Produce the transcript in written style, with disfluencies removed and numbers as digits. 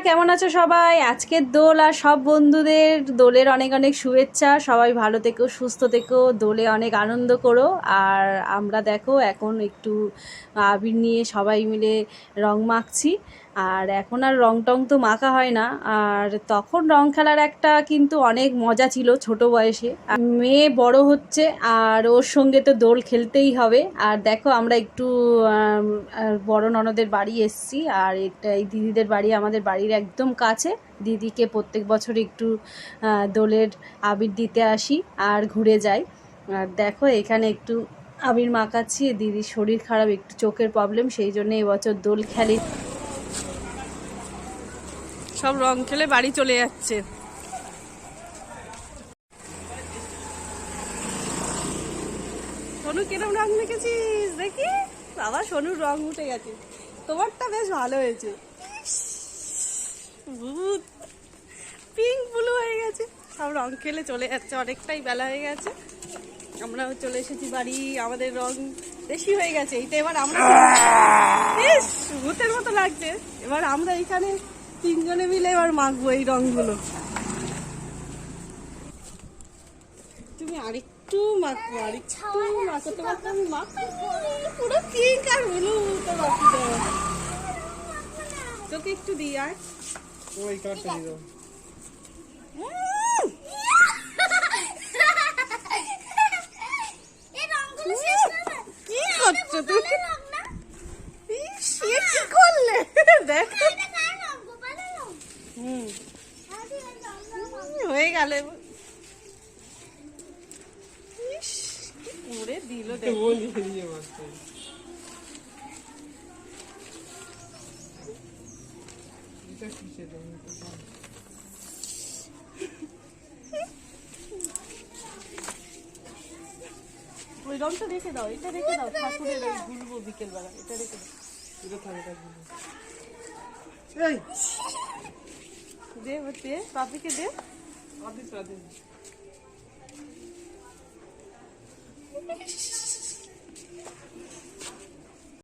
কেমন আছো সবাই? আজকের দোল আর সব বন্ধুদের দোলের অনেক অনেক শুভেচ্ছা। সবাই ভালো থেকো, সুস্থ থেকো, দোলে অনেক আনন্দ করো। আর আমরা দেখো এখন একটু আবির নিয়ে সবাই মিলে রং মাখছি। আর এখন আর রং টং তো মাখা হয় না, আর তখন রং খেলার একটা কিন্তু অনেক মজা ছিল ছোট বয়সে। আর মেয়ে বড় হচ্ছে আর ওর সঙ্গে তো দোল খেলতেই হবে। আর দেখো আমরা একটু বড় ননদের বাড়ি এসছি, আর এই দিদিদের বাড়ি আমাদের বাড়ির একদম কাছে। দিদিকে প্রত্যেক বছর একটু দোলের আবির দিতে আসি আর ঘুরে যাই। আর দেখো এখানে একটু আবির মাখাচ্ছি। দিদির শরীর খারাপ, একটু চোখের প্রবলেম, সেই জন্য এবছর দোল খেলি। সব রং খেলে বাড়ি চলে যাচ্ছে। সোনু কিরম রং মেখেছিস দেখি। বাবা সোনুর রং উঠে গেছে, তোমারটা বেশ ভালো হয়েছে। ভূত পিঙ্ক ব্লু হয়ে গেছে। সব রং খেলে চলে যাচ্ছে, অনেকটাই বেলা হয়ে গেছে। আমরাও চলে এসেছি বাড়ি। আমাদের রং বেশি হয়ে গেছে। এইটা এবার আমরা বেশ ভূতের মতো লাগছে। এবার আমরা এখানে তিনজনে মিলে এবার মাখবো এই রংগুলো। তুমি আরেকটু মাখবো, আরেকটু মাখো। তোমার তো আমি মাখবো পুরো পিঙ্ক আর ব্লু তো বাকি দেবো। তোকে একটু দিই আর ওই কাটটা দিও। কি করছো তুমি? কি করলে দেখ। হয়ে গেল। উড়ে দিল দেখ। ওই রংটা রেখে দাও, এটা রেখে দাও, ঠাকুরের ঘুরবো বিকেল বেলা। এটা রেখে দাও, দে দে পাপিকে দে।